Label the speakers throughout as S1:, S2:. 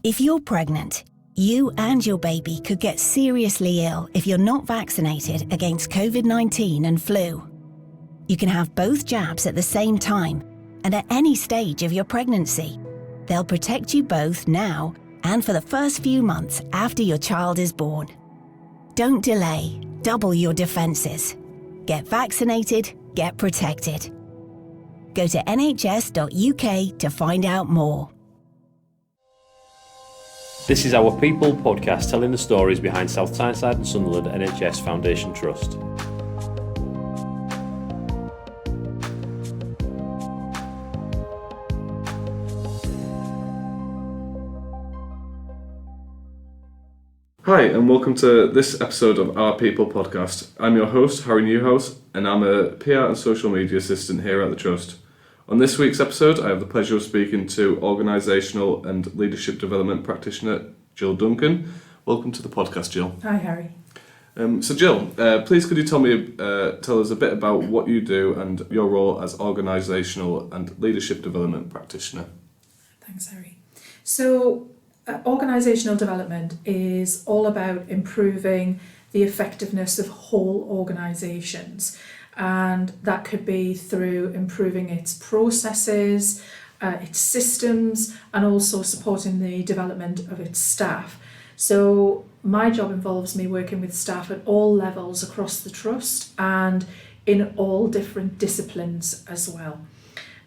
S1: If you're pregnant, you and your baby could get seriously ill if you're not vaccinated against COVID-19 and flu. You can have both jabs at the same time and at any stage of your pregnancy. They'll protect you both now and for the first few months after your child is born. Don't delay. Double your defences. Get vaccinated, get protected. Go to nhs.uk to find out more.
S2: This is Our People podcast telling the stories behind South Tyneside and Sunderland NHS Foundation Trust.
S3: Hi and welcome to this episode of Our People podcast. I'm your host, Harry Newhouse, and I'm a PR and social media assistant here at the Trust. On this week's episode, I have the pleasure of speaking to Organisational and Leadership Development Practitioner Jill Duncan. Welcome to the podcast, Jill.
S4: Hi, Harry.
S3: So Jill, please could you tell us a bit about what you do and your role as Organisational and Leadership Development Practitioner?
S4: Thanks, Harry. So, organisational development is all about improving the effectiveness of whole organisations. And that could be through improving its processes, its systems, and also supporting the development of its staff. So my job involves me working with staff at all levels across the Trust and in all different disciplines as well.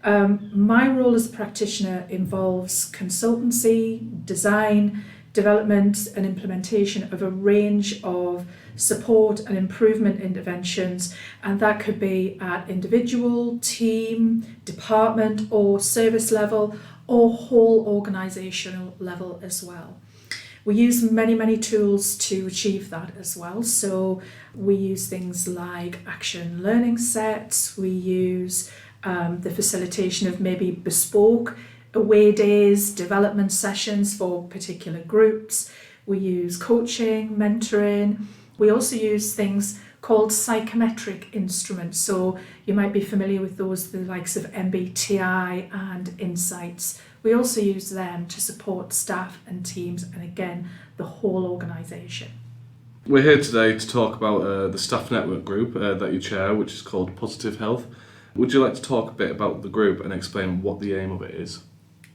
S4: My role as a practitioner involves consultancy, design, development and implementation of a range of support and improvement interventions, and that could be at individual, team, department or service level or whole organisational level as well. We use many tools to achieve that as well. So we use things like action learning sets, we use the facilitation of maybe bespoke away days, development sessions for particular groups. We use coaching, mentoring. We also use things called psychometric instruments. So you might be familiar with those, the likes of MBTI and Insights. We also use them to support staff and teams and again, the whole organisation.
S3: We're here today to talk about the staff network group that you chair, which is called Positive Health. Would you like to talk a bit about the group and explain what the aim of it is?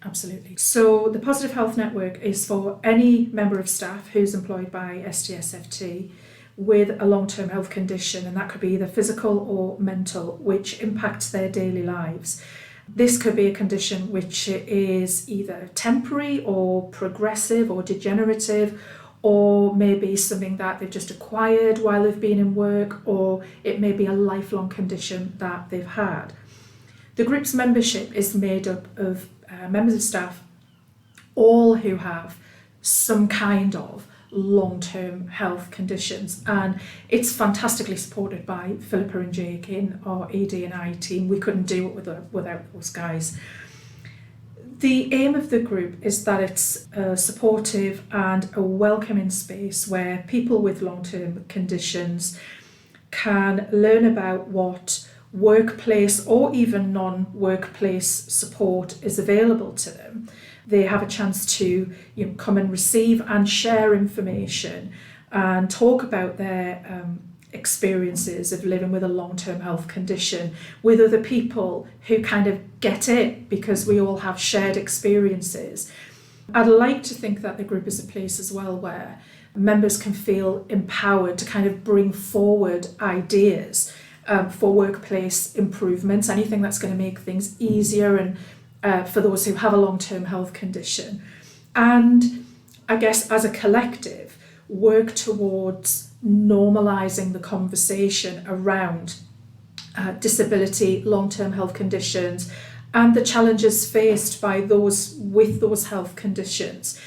S4: Absolutely. So the Positive Health Network is for any member of staff who's employed by STSFT with a long-term health condition, and that could be either physical or mental, which impacts their daily lives. This could be a condition which is either temporary or progressive or degenerative, or maybe something that they've just acquired while they've been in work, or it may be a lifelong condition that they've had. The group's membership is made up of members of staff, all who have some kind of long-term health conditions, and it's fantastically supported by Philippa and Jake in our AD and I team. We couldn't do it without those guys. The aim of the group is that it's a supportive and a welcoming space where people with long-term conditions can learn about what workplace or even non-workplace support is available to them. They have a chance to come and receive and share information and talk about their experiences of living with a long-term health condition with other people who kind of get it, because we all have shared experiences. I'd like to think that the group is a place as well where members can feel empowered to kind of bring forward ideas for workplace improvements, anything that's going to make things easier and for those who have a long-term health condition. And I guess as a collective, work towards normalising the conversation around disability, long-term health conditions, and the challenges faced by those with those health conditions.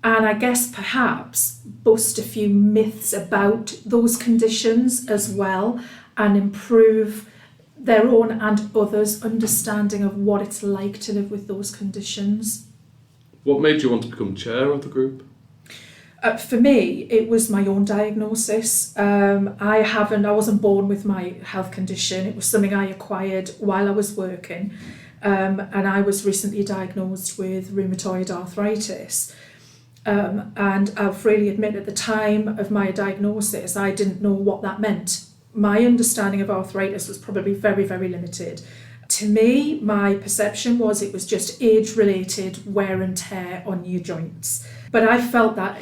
S4: And I guess perhaps bust a few myths about those conditions as well, and improve their own and others' understanding of what it's like to live with those conditions.
S3: What made you want to become chair of the group?
S4: For me, it was my own diagnosis. I wasn't born with my health condition. It was something I acquired while I was working. And I was recently diagnosed with rheumatoid arthritis. And I'll freely admit at the time of my diagnosis, I didn't know what that meant. My understanding of arthritis was probably very, very limited. To me, my perception was it was just age-related wear and tear on your joints. But I felt that,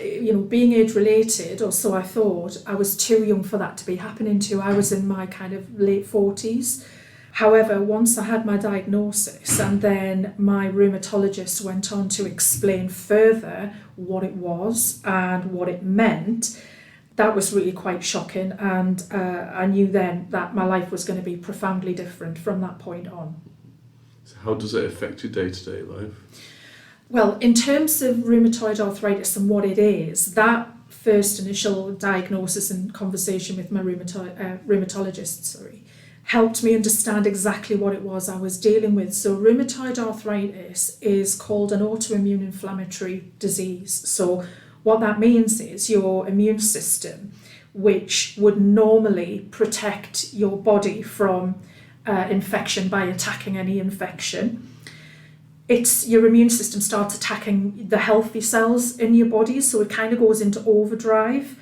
S4: being age-related, or so I thought, I was too young for that to be happening to. I was in my kind of late 40s. However, once I had my diagnosis and then my rheumatologist went on to explain further what it was and what it meant, that was really quite shocking, and I knew then that my life was going to be profoundly different from that point on.
S3: So how does it affect your day-to-day life?
S4: Well, in terms of rheumatoid arthritis and what it is, that first initial diagnosis and conversation with my rheumatologist helped me understand exactly what it was I was dealing with. So rheumatoid arthritis is called an autoimmune inflammatory disease. So what that means is your immune system, which would normally protect your body from infection by attacking any infection, your immune system starts attacking the healthy cells in your body, so it kind of goes into overdrive.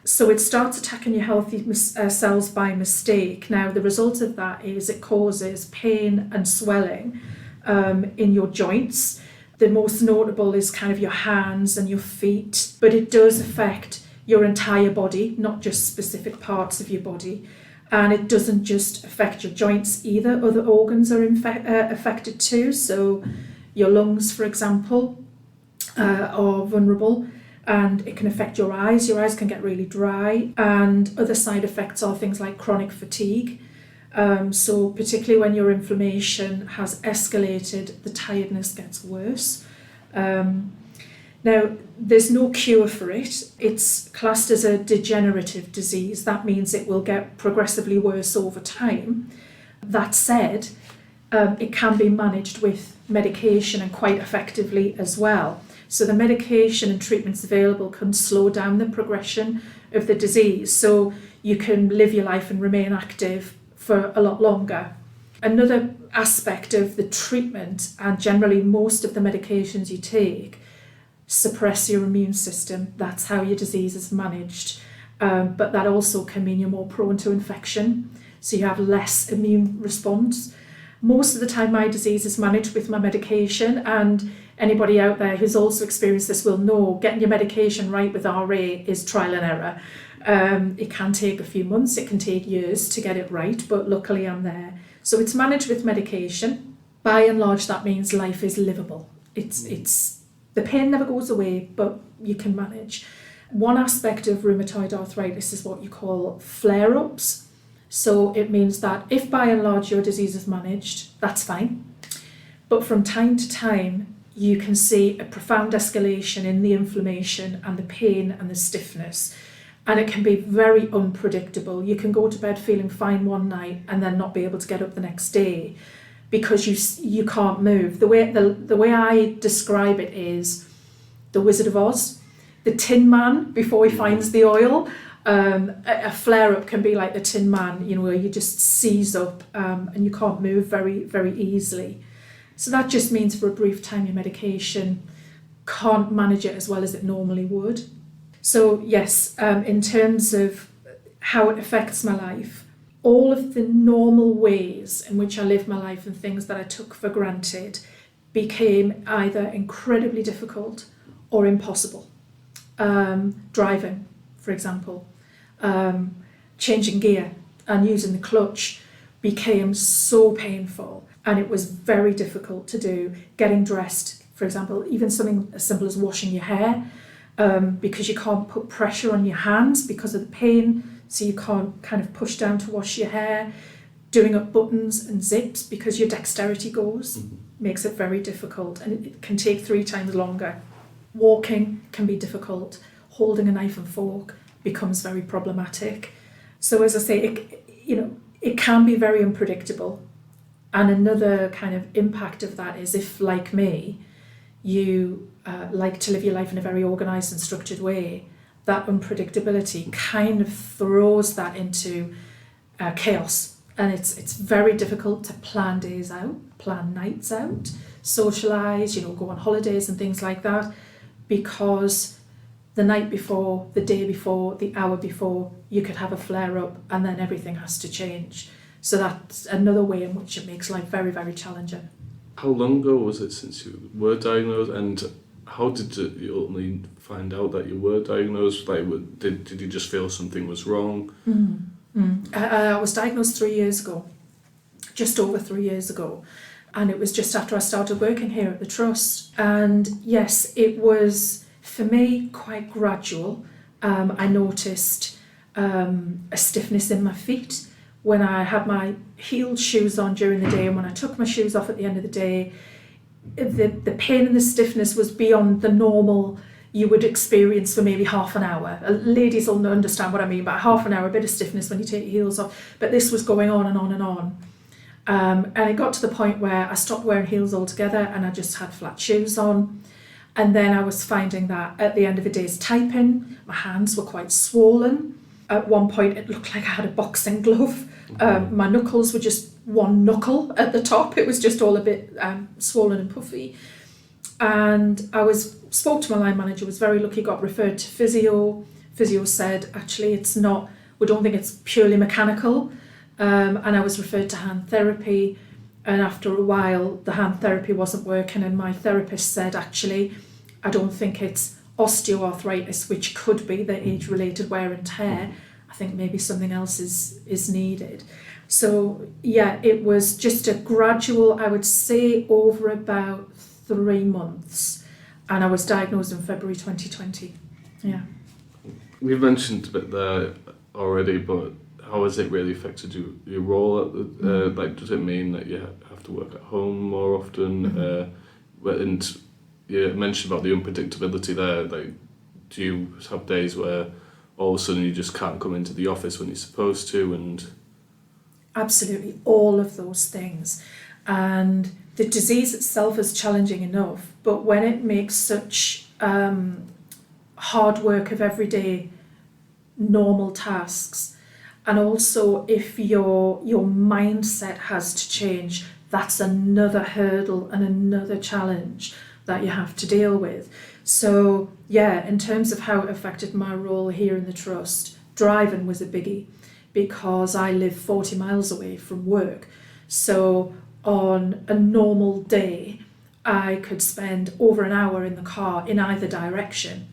S4: So it starts attacking your healthy cells by mistake. Now, the result of that is it causes pain and swelling in your joints. The most notable is kind of your hands and your feet, but it does affect your entire body, not just specific parts of your body. And it doesn't just affect your joints either. Other organs are affected too. So your lungs, for example, are vulnerable, and it can affect your eyes. Your eyes can get really dry, and other side effects are things like chronic fatigue. So particularly when your inflammation has escalated, the tiredness gets worse. Now, there's no cure for it. It's classed as a degenerative disease. That means it will get progressively worse over time. That said, it can be managed with medication and quite effectively as well. So the medication and treatments available can slow down the progression of the disease, so you can live your life and remain active for a lot longer. Another aspect of the treatment, and generally most of the medications you take, suppress your immune system. That's how your disease is managed. But that also can mean you're more prone to infection, so you have less immune response. Most of the time my disease is managed with my medication, and anybody out there who's also experienced this will know getting your medication right with RA is trial and error. It can take a few months, it can take years to get it right, but luckily I'm there. So it's managed with medication. By and large, that means life is livable. It's the pain never goes away, but you can manage. One aspect of rheumatoid arthritis is what you call flare-ups. So it means that if by and large your disease is managed, that's fine. But from time to time, you can see a profound escalation in the inflammation and the pain and the stiffness. And it can be very unpredictable. You can go to bed feeling fine one night and then not be able to get up the next day because you can't move. The way I describe it is the Wizard of Oz, the Tin Man before he finds the oil. A flare-up can be like the Tin Man, where you just seize up and you can't move very, very easily. So that just means for a brief time your medication can't manage it as well as it normally would. So yes, in terms of how it affects my life, all of the normal ways in which I live my life and things that I took for granted became either incredibly difficult or impossible. Driving, for example, changing gear and using the clutch became so painful, and it was very difficult to do. Getting dressed, for example, even something as simple as washing your hair, because you can't put pressure on your hands because of the pain, so you can't kind of push down to wash your hair. Doing up buttons and zips because your dexterity goes, makes it very difficult, and it can take 3 times longer. Walking can be difficult. Holding a knife and fork becomes very problematic. So as I say, it can be very unpredictable. And another kind of impact of that is if, like me, you like to live your life in a very organised and structured way, that unpredictability kind of throws that into chaos. And it's very difficult to plan days out, plan nights out, socialise, go on holidays and things like that, because the night before, the day before, the hour before, you could have a flare-up and then everything has to change. So that's another way in which it makes life very, very challenging.
S3: How long ago was it since you were diagnosed, and how did you ultimately find out that you were diagnosed? Like, did you just feel something was wrong?
S4: I was diagnosed 3 years ago, just over 3 years ago. And it was just after I started working here at the Trust. And yes, it was, for me, quite gradual. I noticed a stiffness in my feet when I had my heeled shoes on during the day, and when I took my shoes off at the end of the day, the pain and the stiffness was beyond the normal you would experience for maybe half an hour. Ladies will understand what I mean by half an hour, a bit of stiffness when you take your heels off. But this was going on and on and on. And it got to the point where I stopped wearing heels altogether and I just had flat shoes on. And then I was finding that at the end of a day's typing, my hands were quite swollen. At one point, it looked like I had a boxing glove. My knuckles were just one knuckle at the top. It was just all a bit swollen and puffy. And I spoke to my line manager, was very lucky, got referred to physio. Physio said, actually, we don't think it's purely mechanical. And I was referred to hand therapy. And after a while, the hand therapy wasn't working. And my therapist said, actually, I don't think it's osteoarthritis, which could be the age-related wear and tear. I think maybe something else is needed. So yeah, it was just a gradual, I would say, over about 3 months. And I was diagnosed in February 2020. Yeah.
S3: We've mentioned a bit there already, but how has it really affected your role at the, like, does it mean that you have to work at home more often? And you mentioned about the unpredictability there. Like, do you have days where all of a sudden you just can't come into the office when you're supposed to? And
S4: absolutely, all of those things. And the disease itself is challenging enough, but when it makes such hard work of everyday normal tasks, and also if your mindset has to change, that's another hurdle and another challenge that you have to deal with. So yeah, in terms of how it affected my role here in the Trust, driving was a biggie because I live 40 miles away from work. So on a normal day, I could spend over an hour in the car in either direction.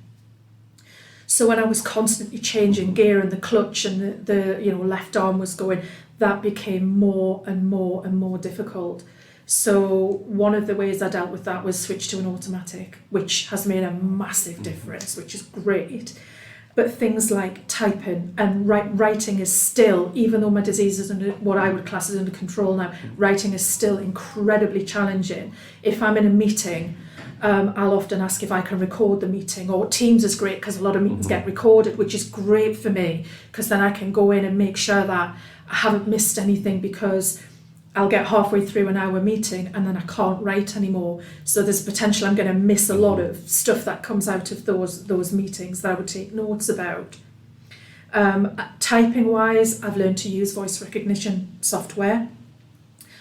S4: So when I was constantly changing gear and the clutch and the left arm was going, that became more and more and more difficult. So one of the ways I dealt with that was switch to an automatic, which has made a massive difference, which is great. But things like typing and writing is still, even though my disease is under what I would class as under control now, writing is still incredibly challenging. If I'm in a meeting, I'll often ask if I can record the meeting, or Teams is great because a lot of meetings get recorded, which is great for me because then I can go in and make sure that I haven't missed anything, because I'll get halfway through an hour meeting and then I can't write anymore. So there's potential I'm going to miss a lot of stuff that comes out of those meetings that I would take notes about. Typing wise, I've learned to use voice recognition software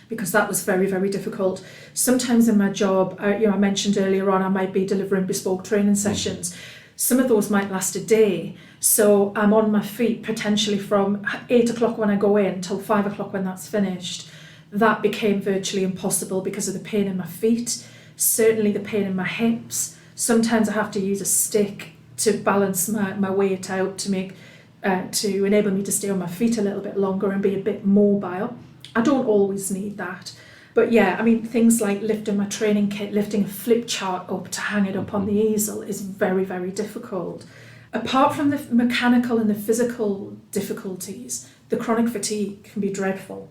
S4: because that was very, very difficult. Sometimes in my job, I mentioned earlier on, I might be delivering bespoke training sessions. Some of those might last a day. So I'm on my feet potentially from 8 o'clock when I go in till 5 o'clock when that's finished. That became virtually impossible because of the pain in my feet, certainly the pain in my hips. Sometimes I have to use a stick to balance my weight out to enable me to stay on my feet a little bit longer and be a bit mobile. I don't always need that. But yeah, I mean, things like lifting my training kit, lifting a flip chart up to hang it up on the easel is very, very difficult. Apart from the mechanical and the physical difficulties, the chronic fatigue can be dreadful.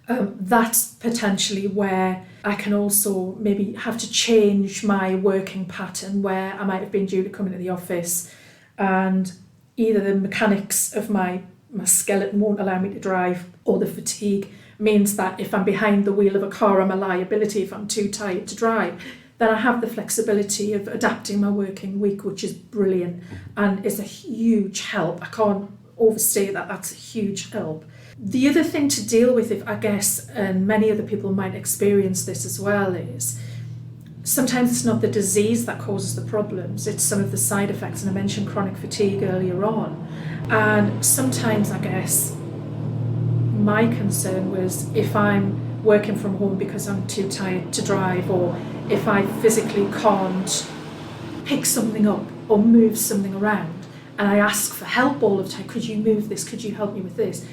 S4: That's potentially where I can also maybe have to change my working pattern, where I might have been due to come into the office and either the mechanics of my skeleton won't allow me to drive, or the fatigue means that if I'm behind the wheel of a car, I'm a liability if I'm too tired to drive. Then I have the flexibility of adapting my working week, which is brilliant and is a huge help. I can't overstate that. That's a huge help. The other thing to deal with, if I guess, and many other people might experience this as well, is sometimes it's not the disease that causes the problems, it's some of the side effects. And I mentioned chronic fatigue earlier on. And sometimes, I guess, my concern was if I'm working from home because I'm too tired to drive, or if I physically can't pick something up or move something around, and I ask for help all the time, could you move this, could you help me with this?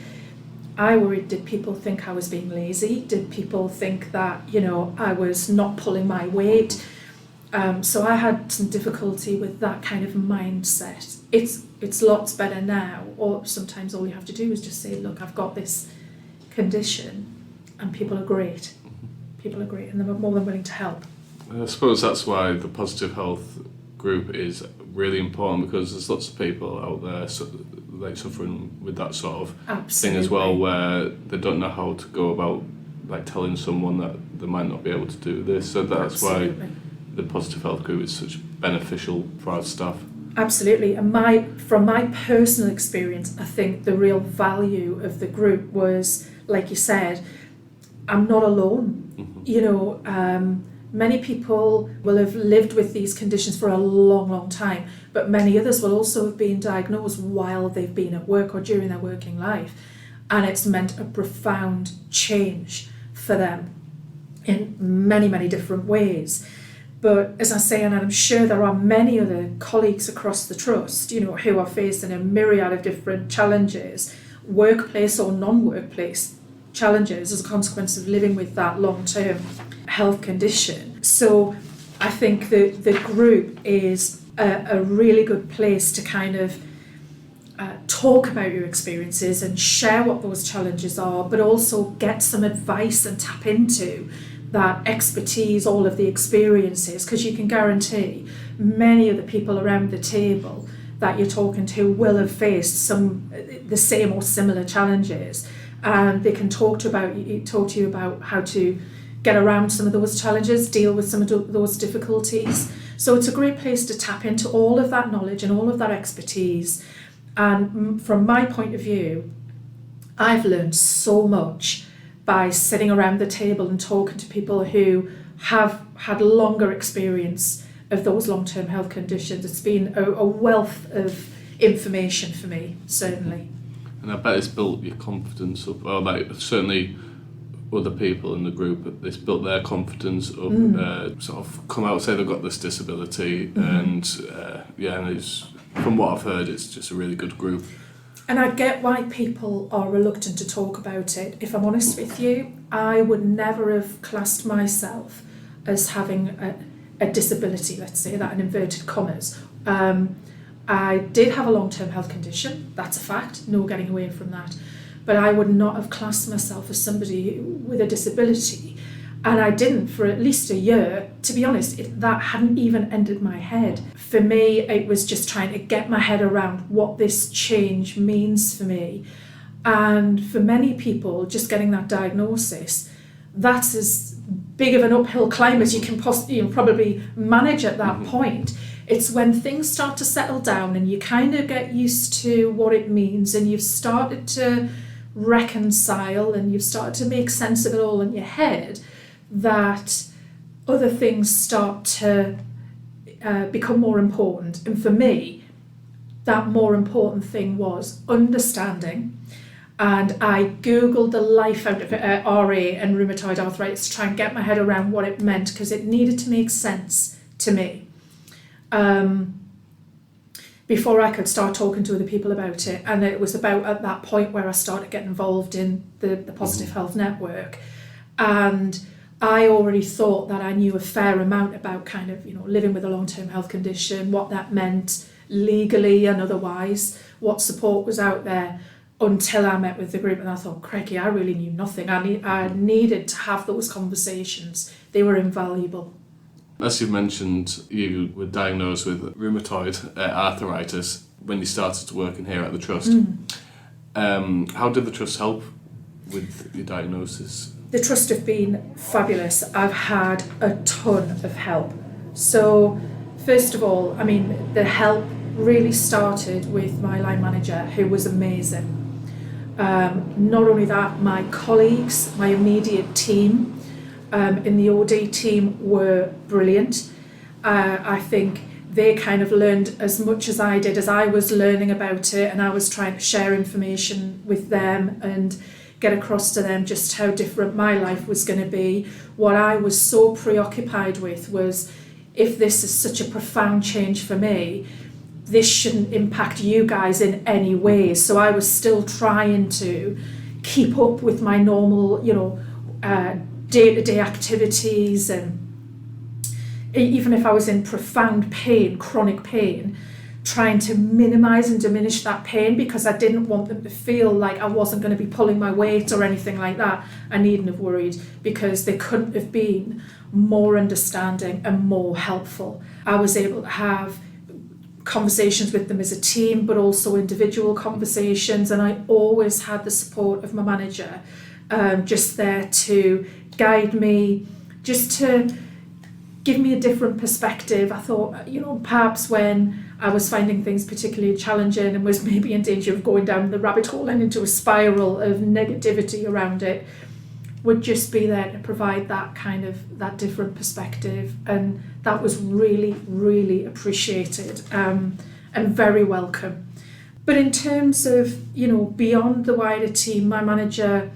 S4: I worried, did people think I was being lazy? Did people think that, I was not pulling my weight? So I had some difficulty with that kind of mindset. It's lots better now, or sometimes all you have to do is just say, look, I've got this condition, and people are great. People are great, and they're more than willing to help.
S3: I suppose that's why the positive health group is really important, because there's lots of people out there suffering with that sort of thing as well, where they don't know how to go about telling someone that they might not be able to do this. So that's why the positive health group is such beneficial for our staff.
S4: Absolutely. And from my personal experience, I think the real value of the group was, like you said, I'm not alone. Many people will have lived with these conditions for a long, long time, but many others will also have been diagnosed while they've been at work or during their working life. And it's meant a profound change for them in many, many different ways. But as I say, and I'm sure there are many other colleagues across the Trust, who are facing a myriad of different challenges, workplace or non-workplace challenges as a consequence of living with that long-term health condition. So I think the group is a really good place to kind of talk about your experiences and share what those challenges are, but also get some advice and tap into that expertise, all of the experiences, because you can guarantee many of the people around the table that you're talking to will have faced the same or similar challenges, and they can talk to you about how to get around some of those challenges, deal with some of those difficulties. So it's a great place to tap into all of that knowledge and all of that expertise. And from my point of view, I've learned so much by sitting around the table and talking to people who have had longer experience of those long-term health conditions. It's been a wealth of information for me, certainly.
S3: And I bet it's built your confidence up, or certainly other people in the group, it's built their confidence up, sort of come out and say they've got this disability, and it's, from what I've heard, it's just a really good group.
S4: And I get why people are reluctant to talk about it. If I'm honest with you, I would never have classed myself as having a disability, let's say that in inverted commas. I did have a long-term health condition, that's a fact, no getting away from that. But I would not have classed myself as somebody with a disability. And I didn't for at least a year. To be honest, that hadn't even entered my head. For me, it was just trying to get my head around what this change means for me. And for many people, just getting that diagnosis, that's as big of an uphill climb as you can probably manage at that point. It's when things start to settle down and you kind of get used to what it means, and you've started to reconcile and you've started to make sense of it all in your head, that other things start to become more important. And for me, that more important thing was understanding. And I Googled the life out of RA and rheumatoid arthritis to try and get my head around what it meant, because it needed to make sense to me. Before I could start talking to other people about it. And it was about at that point where I started getting involved in the Positive Health Network. And I already thought that I knew a fair amount about kind of, living with a long-term health condition, what that meant legally and otherwise, what support was out there, until I met with the group. And I thought, crikey, I really knew nothing. I needed to have those conversations. They were invaluable.
S3: As you mentioned, you were diagnosed with rheumatoid arthritis when you started working here at the Trust. How did the Trust help with your diagnosis?
S4: The Trust have been fabulous. I've had a ton of help. So, first of all, the help really started with my line manager, who was amazing. Not only that, my colleagues, my immediate team, in the OD team were brilliant. I think they kind of learned as much as I did, as I was learning about it, and I was trying to share information with them and get across to them just how different my life was going to be. What I was so preoccupied with was, if this is such a profound change for me, this shouldn't impact you guys in any way. So I was still trying to keep up with my normal, day-to-day activities, and even if I was in profound pain, chronic pain, trying to minimize and diminish that pain, because I didn't want them to feel like I wasn't going to be pulling my weight or anything like that. I needn't have worried, because they couldn't have been more understanding and more helpful. I was able to have conversations with them as a team, but also individual conversations, and I always had the support of my manager, just there to guide me, just to give me a different perspective. I thought, perhaps when I was finding things particularly challenging and was maybe in danger of going down the rabbit hole and into a spiral of negativity around it, would just be there to provide that different perspective. And that was really, really appreciated, and very welcome. But in terms of, beyond the wider team, my manager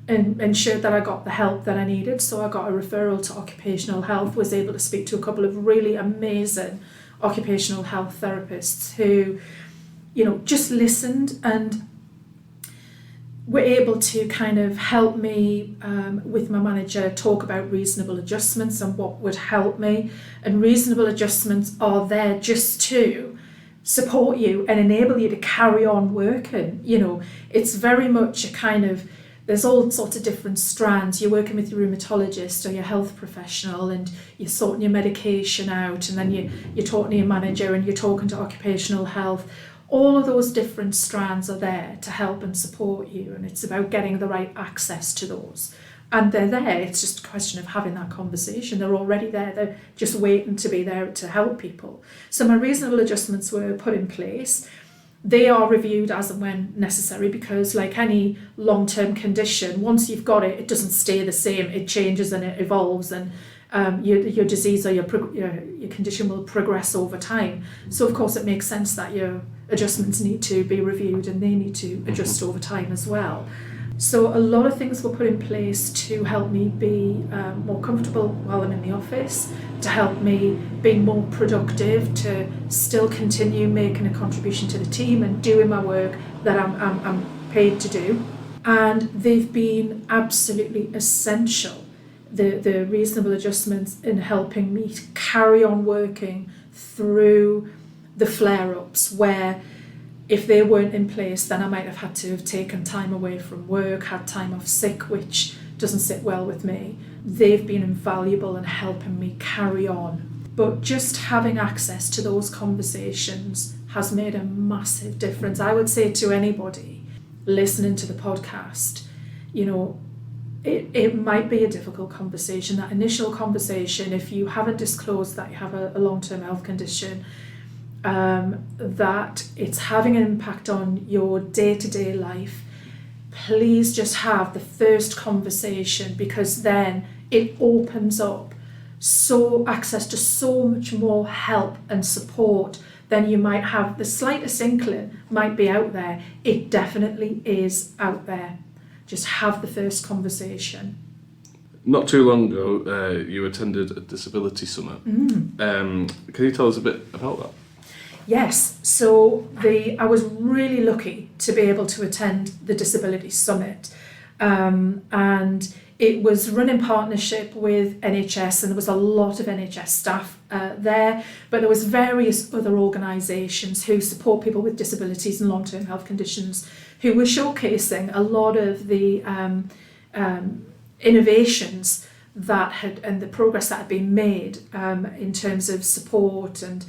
S4: ensured that I got the help that I needed. So I got a referral to occupational health, was able to speak to a couple of really amazing occupational health therapists who, just listened and were able to kind of help me with my manager talk about reasonable adjustments and what would help me. And reasonable adjustments are there just to support you and enable you to carry on working. It's very much a kind of, there's all sorts of different strands. You're working with your rheumatologist or your health professional, and you're sorting your medication out, and then you're talking to your manager, and you're talking to occupational health. All of those different strands are there to help and support you, and it's about getting the right access to those. And they're there, it's just a question of having that conversation. They're already there, they're just waiting to be there to help people. So my reasonable adjustments were put in place. They are reviewed as and when necessary, because like any long-term condition, once you've got it, it doesn't stay the same. It changes and it evolves, and your disease or your condition will progress over time. So of course it makes sense that your adjustments need to be reviewed and they need to adjust over time as well. So a lot of things were put in place to help me be more comfortable while I'm in the office, to help me be more productive, to still continue making a contribution to the team and doing my work that I'm paid to do. And they've been absolutely essential, the reasonable adjustments, in helping me to carry on working through the flare-ups, where if they weren't in place, then I might have had to have taken time away from work, had time off sick, which doesn't sit well with me. They've been invaluable in helping me carry on. But just having access to those conversations has made a massive difference. I would say to anybody listening to the podcast, it might be a difficult conversation, that initial conversation, if you haven't disclosed that you have a long-term health condition, that it's having an impact on your day-to-day life. Please just have the first conversation, because then it opens up access to so much more help and support than you might have. The slightest inkling might be out there. It definitely is out there. Just have the first conversation.
S3: Not too long ago, you attended a disability summit. Can you tell us a bit about that?
S4: Yes, so I was really lucky to be able to attend the Disability Summit, and it was run in partnership with NHS, and there was a lot of NHS staff there, but there was various other organisations who support people with disabilities and long-term health conditions, who were showcasing a lot of the innovations and the progress that had been made in terms of support and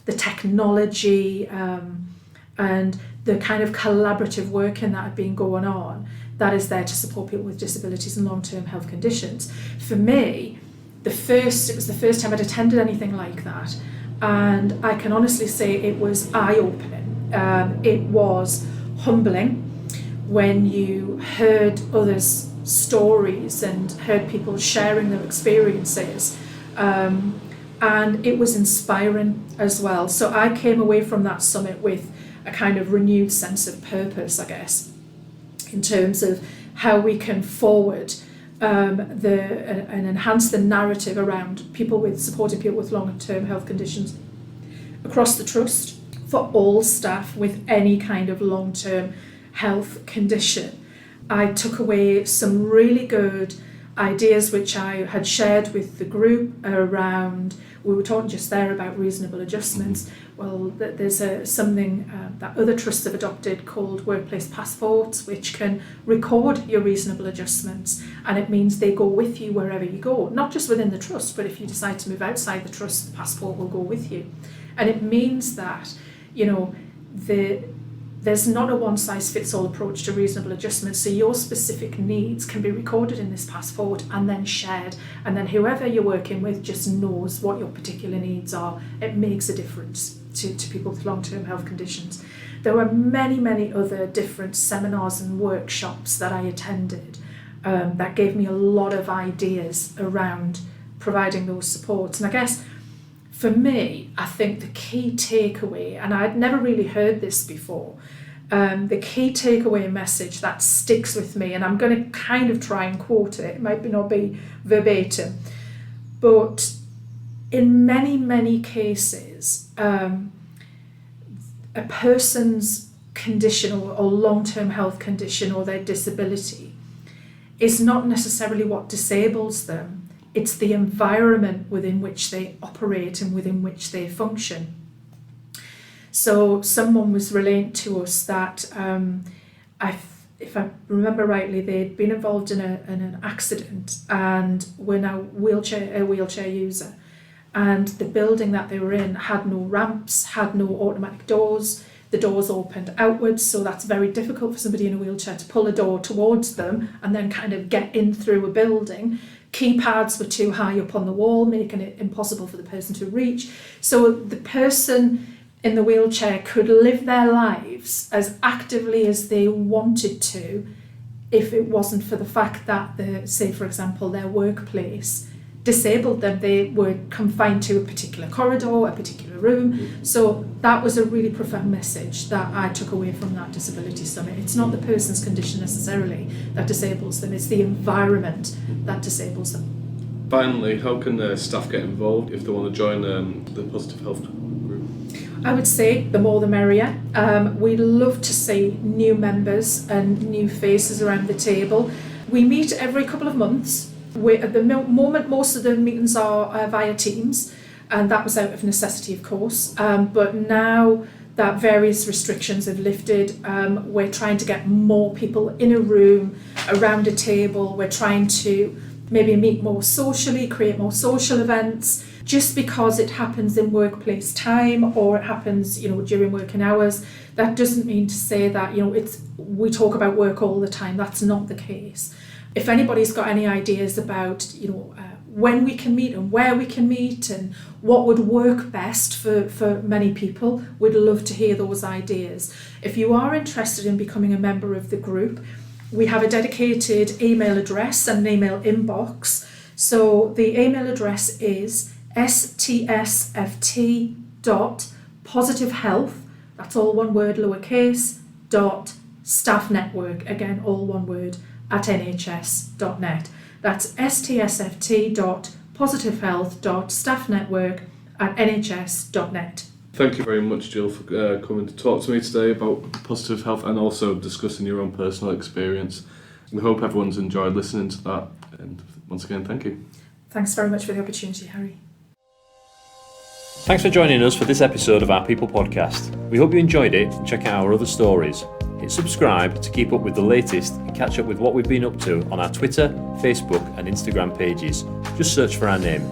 S4: the technology and the kind of collaborative working that had been going on that is there to support people with disabilities and long-term health conditions. For me, it was the first time I'd attended anything like that, and I can honestly say it was eye-opening. It was humbling when you heard others stories and heard people sharing their experiences. And it was inspiring as well. So I came away from that summit with a kind of renewed sense of purpose, I guess, in terms of how we can forward and enhance the narrative around supporting people with long-term health conditions across the trust for all staff with any kind of long-term health condition. I took away some really good ideas which I had shared with the group around, we were talking just there about reasonable adjustments. Well, there's something that other trusts have adopted called workplace passports, which can record your reasonable adjustments, and it means they go with you wherever you go, not just within the trust, but if you decide to move outside the trust, the passport will go with you. And it means that, there's not a one-size-fits-all approach to reasonable adjustments, so your specific needs can be recorded in this passport and then shared, and then whoever you're working with just knows what your particular needs are. It makes a difference to people with long-term health conditions. There were many, many other different seminars and workshops that I attended that gave me a lot of ideas around providing those supports. And I guess for me, I think the key takeaway, and I'd never really heard this before, the key takeaway message that sticks with me, and I'm going to kind of try and quote it might not be verbatim, but in many, many cases, a person's condition or long-term health condition or their disability is not necessarily what disables them. It's the environment within which they operate and within which they function. So someone was relaying to us that if I remember rightly, they'd been involved in an accident and were now a wheelchair user. And the building that they were in had no ramps, had no automatic doors. The doors opened outwards, so that's very difficult for somebody in a wheelchair to pull a door towards them and then kind of get in through a building. Keypads were too high up on the wall, making it impossible for the person to reach. So the person in the wheelchair could live their lives as actively as they wanted to if it wasn't for the fact that, say for example, their workplace disabled them. They were confined to a particular corridor, a particular room. So that was a really profound message that I took away from that disability summit. It's not the person's condition necessarily that disables them, it's the environment that disables them.
S3: Finally, how can staff get involved if they want to join the Positive Health group?
S4: I would say the more the merrier. We love to see new members and new faces around the table. We meet every couple of months. At the moment, most of the meetings are via Teams, and that was out of necessity, of course. But now that various restrictions have lifted, we're trying to get more people in a room, around a table. We're trying to maybe meet more socially, create more social events. Just because it happens in workplace time or it happens, during working hours, that doesn't mean to say that, we talk about work all the time. That's not the case. If anybody's got any ideas about, when we can meet and where we can meet and what would work best for many people, we'd love to hear those ideas. If you are interested in becoming a member of the group, we have a dedicated email address and an email inbox. So the email address is stsft.positivehealth, that's all one word, lowercase, .staffnetwork, again all one word, at nhs.net. That's stsft.positivehealth.staffnetwork@nhs.net.
S3: Thank you very much, Jill, for coming to talk to me today about positive health and also discussing your own personal experience. We hope everyone's enjoyed listening to that, and once again, thank you.
S4: Thanks very much for the opportunity, Harry.
S2: Thanks for joining us for this episode of Our People podcast. We hope you enjoyed it and check out our other stories. Hit subscribe to keep up with the latest and catch up with what we've been up to on our Twitter, Facebook and Instagram pages. Just search for our name,